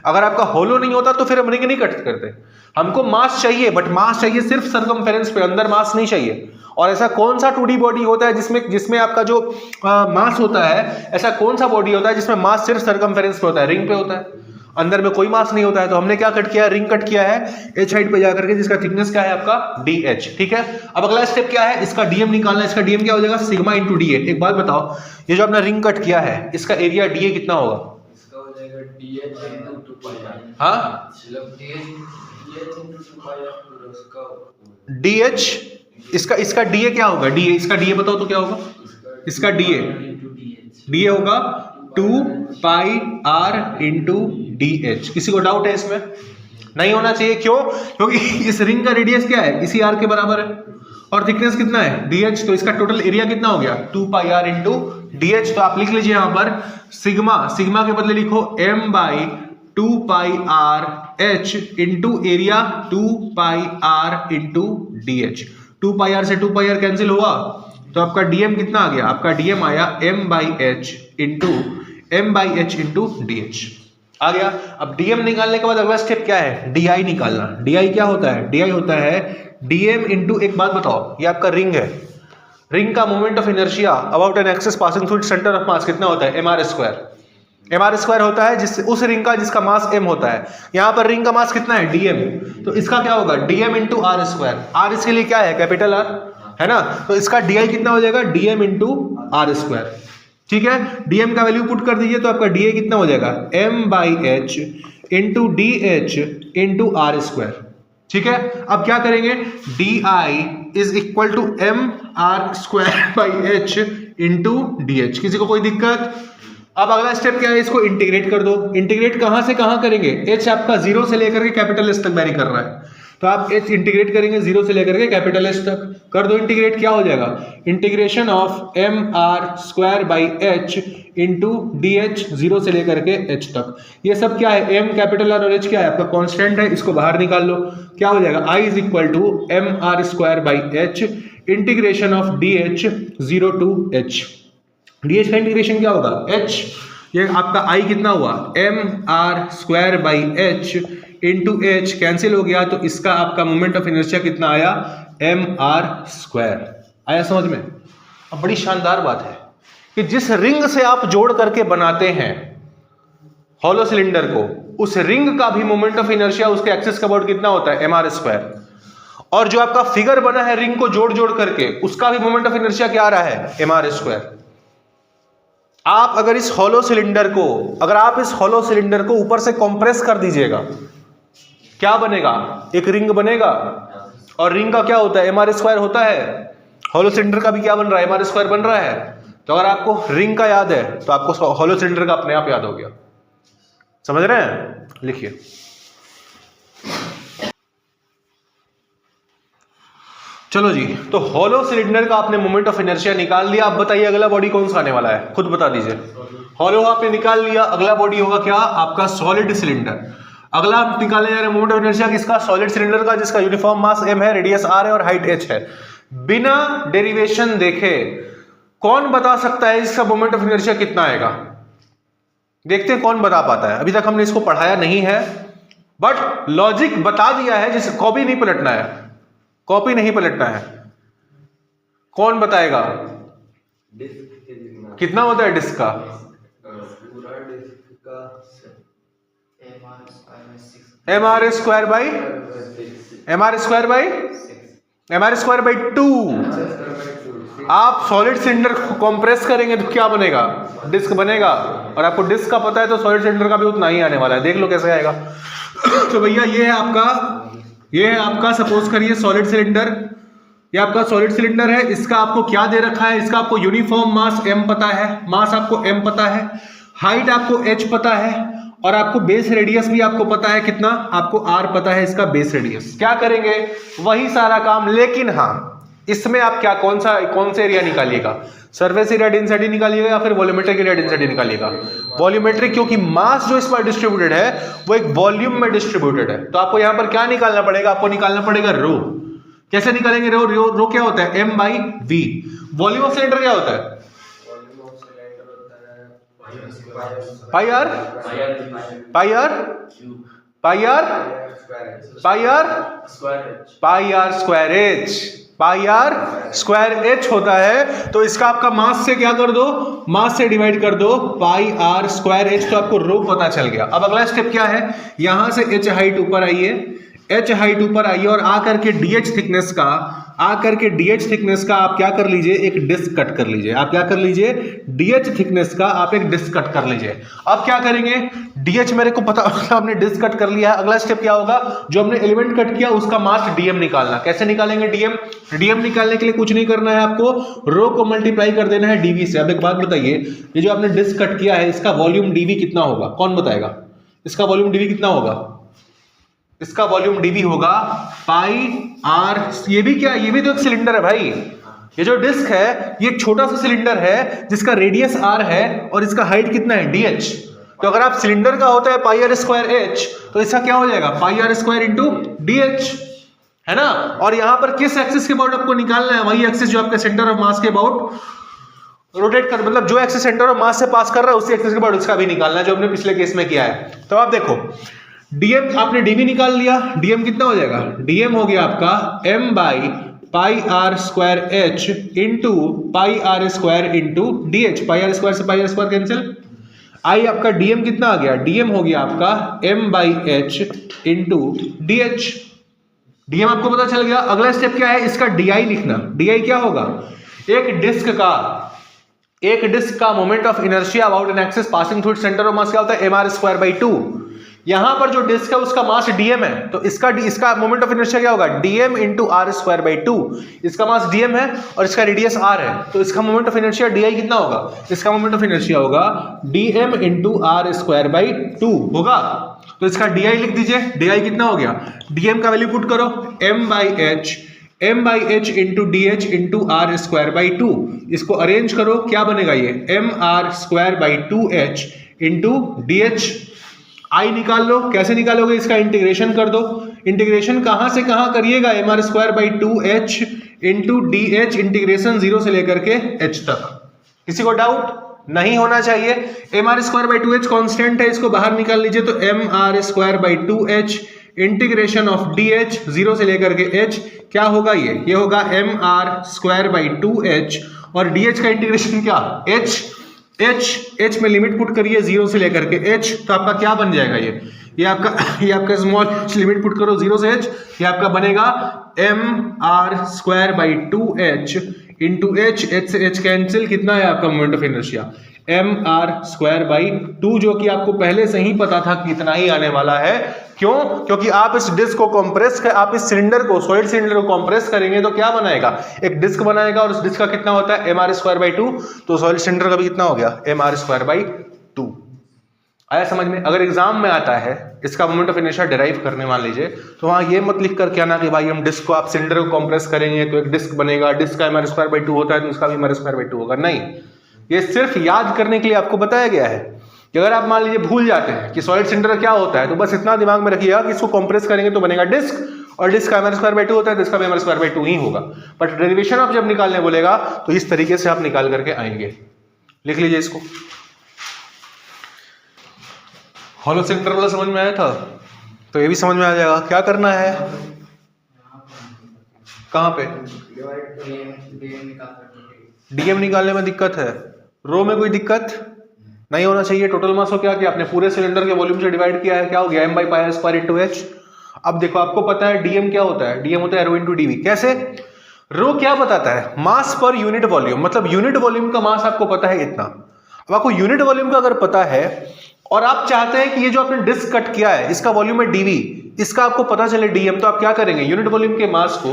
अगर आपका हॉलो नहीं होता तो फिर हम रिंग नहीं कट करते। हमको मास चाहिए, बट मास चाहिए सिर्फ सरकमफेरेंस पे, अंदर मास नहीं चाहिए। और ऐसा कौन सा 2D बॉडी होता है जिसमें आपका जो मास होता है, ऐसा कौन सा बॉडी होता है जिसमें मास सिर्फ सरकमफेरेंस पे होता है? रिंग पे होता है, अंदर में कोई मास नहीं होता है। तो हमने क्या कट किया? रिंग कट किया है h हाइट पे जाकर के, जिसका थिकनेस क्या है आपका DH, ठीक है। अब अगला स्टेप क्या है? इसका DM निकालना है। इसका DM क्या हो जाएगा? Sigma into DA। एक बात बताओ, ये जो आपने रिंग कट किया है, इसका एरिया DA कितना होगा? इसका हो जाएगा DH into 2 pi r। हाँ, मतलब DH into 2 pi r पूरा उसका DH, इसका DA क्या होगा? DA, इसका DA बताओ तो क्या होगा? इसका DA होगा 2 पाई r इंटू DH। किसी को डाउट है इसमें? नहीं होना चाहिए। क्यों? क्योंकि इस रिंग का रेडियस क्या है? इसी r के बराबर है, और थिकनेस कितना है? DH। तो इसका टोटल एरिया कितना हो गया? 2 पाई r इंटू DH। तो आप लिख लीजिए यहां पर सिग्मा के बदले लिखो m by 2 pi R H into area 2 pi R into D H. 2 pi R से 2 पाई आर कैंसिल हुआ तो आपका डीएम कितना आ गया? आपका डीएम आया m by H into D H आ गया। अब डीएम निकालने के बाद अगला स्टेप क्या है? डीआई निकालना। डीआई क्या होता है? डीआई होता है डीएम इंटू, एक बात बताओ, ये आपका रिंग है, रिंग का moment of inertia about an axis passing through centre of mass कितना होता है? M R square. M R square होता है जिस उस रिंग का जिसका मास m होता है। यहां पर रिंग का मास कितना है? dm। तो इसका क्या होगा? dm into R square. R इसके लिए क्या है? कैपिटल आर है ना, तो इसका di कितना हो जाएगा? dm into R square. ठीक है, dm का वैल्यू पुट कर दीजिए तो आपका da कितना हो जाएगा? m by H into D H into R square. ठीक है, अब क्या करेंगे? di is equal to M R square by H into D H. किसी को कोई दिक्कत? अब अगला स्टेप क्या है? इसको इंटीग्रेट कर दो। इंटीग्रेट कहां से कहां करेंगे? h आपका 0 से लेकर के कैपिटल S तक वेरी कर रहा है, तो आप h इंटीग्रेट करेंगे 0 से लेकर के कैपिटल S तक। कर दो इंटीग्रेट, क्या हो जाएगा? Integration of M R square by H into D H 0 से लेकर के h तक। ये सब क्या है? m कैपिटल R और h क्या है? आपका कांस्टेंट है, इसको बाहर निकाल लो। क्या हो जाएगा? I is equal to M R square by H integration of D H 0 to h। D H का इंटीग्रेशन क्या होगा? h, ये आपका I कितना हुआ? M R square by H into H cancel हो गया, तो इसका आपका मोमेंट ऑफ इनर्शिया कितना आया? M R square. आया समझ में? अब बड़ी शानदार बात है कि जिस रिंग से आप जोड़ करके बनाते हैं हॉलो सिलेंडर को, उस रिंग का भी मोमेंट ऑफ इनर्शिया उसके एक्सिस का अबाउट कितना होता है? M R square. और जो आपका फिगर बना है रिंग को जोड़ जोड़ करके, उसका भी मोमेंट ऑफ इनर्शिया क्या आ रहा है? M R square. आप अगर इस हॉलो सिलेंडर को, अगर आप इस हॉलो सिलेंडर को ऊपर से कंप्रेस कर दीजिएगा, क्या बनेगा? एक रिंग बनेगा। और रिंग का क्या होता है? एम आर स्क्वायर होता है। हॉलो सिलेंडर का भी क्या बन रहा है? एम आर स्क्वायर बन रहा है। तो अगर आपको रिंग का याद है तो आपको हॉलो सिलेंडर का अपने आप याद हो गया। समझ रहे हैं? लिखिए, चलो जी। तो हॉलो सिलेंडर का आपने मोमेंट ऑफ इनर्शिया निकाल लिया। अब बताइए अगला बॉडी कौन सा आने वाला है? खुद बता दीजिए। हॉलो आपने निकाल लिया, अगला बॉडी होगा क्या? आपका सॉलिड सिलेंडर। अगला आप निकालने जा रहे हैं मोमेंट ऑफ इनर्शिया किसका? सॉलिड सिलेंडर का, जिसका यूनिफॉर्म मास m है, रेडियस r है और हाइट h है। बिना डेरिवेशन देखे कौन बता सकता है इसका मोमेंट ऑफ इनर्शिया कितना आएगा? देखते हैं कौन बता पाता है। अभी तक हमने इसको पढ़ाया नहीं है, बट लॉजिक बता दिया है, जिसे कॉपी नहीं पलटना है, कॉपी नहीं पलटना है। कौन बताएगा कितना होता है डिस्क का? पूरा डिस्क का M R square by two. आप सॉलिड सिलेंडर को कंप्रेस करेंगे तो क्या बनेगा? डिस्क बनेगा। और आपको डिस्क का पता है तो सॉलिड सिलेंडर का भी उतना ही आने वाला है। देख लो कैसे आएगा। तो भैया ये है आपका सपोज करिए सॉलिड सिलेंडर। ये आपका सॉलिड सिलेंडर है। इसका आपको क्या दे रखा है? इसका आपको यूनिफॉर्म मास m पता है, मास आपको m पता है, हाइट आपको h पता है, और आपको बेस रेडियस भी आपको पता है कितना? आपको r पता है इसका बेस रेडियस। क्या करेंगे? वही सारा काम, लेकिन हाँ इसमें आप क्या कौन से एरिया निकालिएगा? सरफेस एरिया डेंसिटी निकालिएगा या फिर वॉल्यूमेट्रिक एरिया डेंसिटी निकालिएगा? वॉल्यूमेट्रिक, क्योंकि मास जो इस पर डिस्ट्रीब्यूटेड है वो एक वॉल्यूम में डिस्ट्रीब्यूटेड है। तो आपको यहां पर क्या निकालना पड़ेगा? आपको निकालना पड़ेगा रो। कैसे निकालेंगे रो? रो क्या होता है? m by v। Volume of cylinder क्या होता है? पाई आर स्क्वायर एच होता है। तो इसका आपका मास से क्या कर दो? मास से डिवाइड कर दो पाई आर स्क्वायर एच, तो आपको रो पता चल गया। अब अगला स्टेप क्या है? यहां से एच हाइट ऊपर आइए, h हाइट ऊपर आइए और आकर के dh थिकनेस का आप क्या कर लीजिए? एक डिस्क कट कर लीजिए। आप क्या कर लीजिए? dh थिकनेस का आप एक डिस्क कट कर लीजिए। अब क्या करेंगे? dh मेरे को पता, आपने डिस्क कट कर लिया है। अगला स्टेप क्या होगा? जो हमने एलिमेंट कट किया उसका मास dm निकालना। कैसे निकालेंगे dm निकालने के लिए कुछ नहीं करना है, आपको रो को मल्टीप्लाई कर देना है dv से। अब एक बात बताइए, ये जो आपने डिस्क कट किया है इसका वॉल्यूम dv कितना होगा? कौन बताएगा? इसका वॉल्यूम dv कितना होगा? इसका वॉल्यूम dv होगा पाई आर। ये भी क्या? ये भी तो एक सिलेंडर है भाई। ये जो डिस्क है ये एक छोटा सा सिलेंडर है जिसका रेडियस r है और इसका हाइट कितना है? dh। तो अगर आप सिलेंडर का होता है पाई आर स्क्वायर एच, तो इसका क्या हो जाएगा pi R square into D H, है ना। और यहां पर किस एक्सिस के अबाउट आपको निकालना है, वही एक्सिस जो आपका सेंटर ऑफ मास के अबाउट रोटेट कर, मतलब जो एक्सिस सेंटर ऑफ मास से पास कर रहा है उसी एक्सिस के अबाउट उसका भी निकालना है, जो हमने पिछले केस में किया है। तो आप देखो डीएम आपने डीवी निकाल लिया, डीएम कितना हो जाएगा, डीएम हो गया आपका m by pi R square H into pi R square into D H, pi R square से pi R square cancel, I आपका डीएम कितना आ गया, डीएम हो गया आपका m by H into D H. DM आपको पता चल गया। अगला स्टेप क्या है, इसका डीआई लिखना। डीआई क्या होगा, एक डिस्क का moment of inertia about an axis passing through centre of मास क्या होता है, एम आर स्क्वायर बाई 2। यहां पर जो डिस्क है उसका मास डीएम है, तो इसका मोमेंट ऑफ इनर्शिया क्या होगा, DM into R square by 2। इसका मास डीएम है और इसका रेडियस आर है, तो इसका मोमेंट ऑफ इनर्शिया डीआई कितना होगा, इसका मोमेंट ऑफ इनर्शिया होगा DM into R square by 2 होगा। तो इसका डीआई लिख दीजिए, डीआई कितना हो गया, डीएम का वैल्यू पुट करो m by H into D H into R square by 2। इसको अरेंज करो, क्या बनेगा ये M R square by 2h into D H. आई निकाल लो, कैसे निकालोगे, इसका इंटीग्रेशन कर दो। इंटीग्रेशन कहां से कहां करिएगा, M R square by 2h into D H, integration 0 से लेकर के h तक। किसी को डाउट नहीं होना चाहिए। M R square by 2h constant है, इसको बाहर निकाल लीजिए, तो M R square by 2h integration of D H 0 से लेकर के h क्या होगा, ये होगा M R square by 2h और डी एच का इंटीग्रेशन क्या h में लिमिट पुट करिए 0 से लेकर के h, तो आपका क्या बन जाएगा, ये आपका स्मॉल लिमिट पुट करो 0 से h, ये आपका बनेगा M R square by 2h into h से h कैंसिल, कितना है आपका moment of inertia M R square by 2, जो कि आपको पहले से ही पता था कि इतना ही आने वाला है। क्यों, क्योंकि आप इस डिस्क को कंप्रेस कर, आप इस सिलेंडर को, सॉलिड सिलेंडर को कंप्रेस करेंगे तो क्या बनाएगा, एक डिस्क बनाएगा, और उस डिस्क का कितना होता है एम आर स्क्वायर बाई 2, तो सॉलिड सिलेंडर का भी कितना हो गया एम आर स्क्वायर बाई 2। आया समझ में। अगर एग्जाम में आता है इसका मोमेंट ऑफ इनर्शिया डिराइव करने मान लीजिए, तो वहां ये मत लिख कर क्या ना कि भाई हम डिस्क को, आप सिलेंडर को कंप्रेस करेंगे तो एक डिस्क बनेगा, डिस्क का एम आर स्क्वायर बाई 2 होता है तो उसका भी एम आर स्क्वायर बाई 2 होगा। नहीं, ये सिर्फ याद करने के लिए आपको बताया गया है कि अगर आप मान लीजिए भूल जाते हैं कि सॉलिड सिलेंडर क्या होता है, तो बस इतना दिमाग में रखिएगा कि इसको कंप्रेस करेंगे तो बनेगा डिस्क, और डिस्क का एम आर स्क्वायर बाई 2 होता है तो इसका भी एम आर स्क्वायर बाई 2 ही होगा। बट डेरिवेशन आप जब निकालने बोलेगा तो इस तरीके से आप निकाल करके आएंगे। लिख लीजिए इसको। हॉलो सिलेंडर वाला समझ में आया था, तो ये भी समझ में आ जाएगा। क्या करना है, कहां पे डीएम निकालने में दिक्कत है, रो में कोई दिक्कत नहीं होना चाहिए। टोटल मास को क्या किया आपने, पूरे सिलेंडर के वॉल्यूम से डिवाइड किया है, क्या हो गया m by pi R square into h। अब देखो आपको पता है डीएम क्या होता है, डीएम होता है रो इंटू डीवी। कैसे, रो क्या बताता है, मास पर यूनिट वॉल्यूम, मतलब यूनिट वॉल्यूम का मास आपको पता है इतना। अब आपको यूनिट वॉल्यूम का अगर पता है और आप चाहते हैं कि ये जो आपने डिस्क कट किया है इसका वॉल्यूम है डीवी, इसका आपको पता चले डीएम, तो आप क्या करेंगे, यूनिट वॉल्यूम के मास को,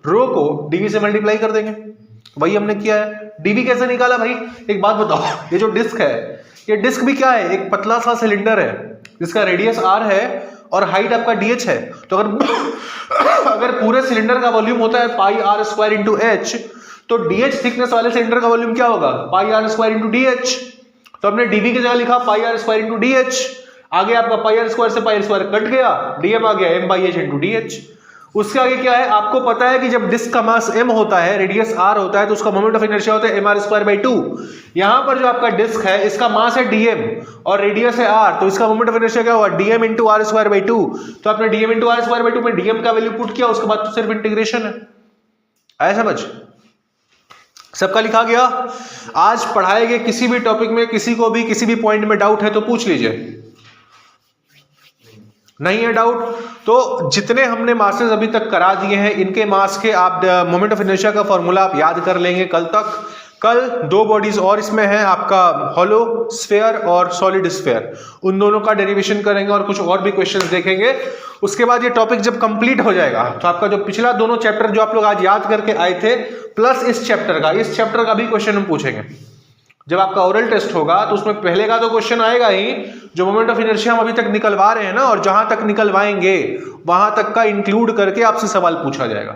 रो को डीवी से मल्टीप्लाई कर देंगे। वही हमने किया है। डीवी कैसे निकाला भाई, एक बात बताओ, ये जो डिस्क है, ये डिस्क भी क्या है, एक पतला सा सिलेंडर है जिसका रेडियस r है और हाइट आपका dh है। तो अगर पूरे सिलेंडर का वॉल्यूम होता है pi R square into H, तो dh थिकनेस वाले सिलेंडर का वॉल्यूम क्या होगा, पाई आर स्क्वायर इंटू dh। तो हमने dv की जगह लिखा पाई आर स्क्वायर इंटू dh, आगे आपका पाई आर स्क्वायर से पाई आर स्क्वायर कट गया, dm आ गया m by h into dh। उसके आगे क्या है, आपको पता है कि जब डिस्क का मास m होता है, रेडियस r होता है, तो उसका मोमेंट ऑफ इनर्शिया होता है mr स्क्वायर बाई 2। यहां पर जो आपका डिस्क है इसका मास है dm और रेडियस है r, तो इसका मोमेंट ऑफ इनर्शिया क्या होगा, dm into R square by 2। तो आपने dm into R square by 2 में dm का वैल्यू पुट किया, उसके बाद तो सिर्फ इंटीग्रेशन है। आया समझ, सबका लिखा गया। आज पढ़ाए गए किसी भी टॉपिक में किसी को भी किसी भी पॉइंट में डाउट है तो पूछ लीजिए। नहीं है डाउट, तो जितने हमने मासेस अभी तक करा दिए हैं इनके मास के आप मोमेंट ऑफ इनर्शिया का फॉर्मूला आप याद कर लेंगे कल तक। कल 2 बॉडीज और इसमें है आपका हॉलो स्फीयर और सॉलिड स्फीयर, उन दोनों का डेरिवेशन करेंगे और कुछ और भी क्वेश्चंस देखेंगे। उसके बाद ये टॉपिक जब कंप्लीट हो जाएगा तो आपका जो पिछला दोनों चैप्टर जो आप लोग आज याद करके आए थे प्लस इस चैप्टर का भी क्वेश्चन हम पूछेंगे। जब आपका ओरल टेस्ट होगा तो उसमें पहले का तो क्वेश्चन आएगा ही, जो मोमेंट ऑफ इनर्शिया हम अभी तक निकलवा रहे हैं ना, और जहां तक निकलवाएंगे वहां तक का इंक्लूड करके आपसे सवाल पूछा जाएगा।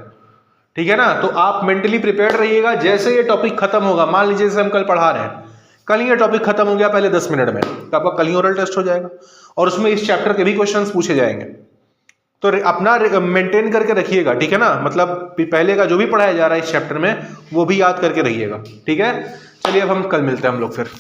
ठीक है ना, तो आप मेंटली प्रिपेयर्ड रहिएगा। जैसे ये टॉपिक खत्म होगा, मान लीजिए जैसे हम कल पढ़ा रहे हैं, कल ही ये टॉपिक खत्म हो गया पहले 10 मिनट में, तो आपका कल ही ओरल टेस्ट हो जाएगा और उसमें इस चैप्टर के भी क्वेश्चंस पूछे जाएंगे। तो अपना मेंटेन करके रखिएगा, ठीक है ना, मतलब पहले का जो भी पढ़ाया जा रहा है इस चैप्टर में वो भी याद करके रहिएगा, ठीक है। चलिए अब हम कल मिलते हैं हम लोग फिर।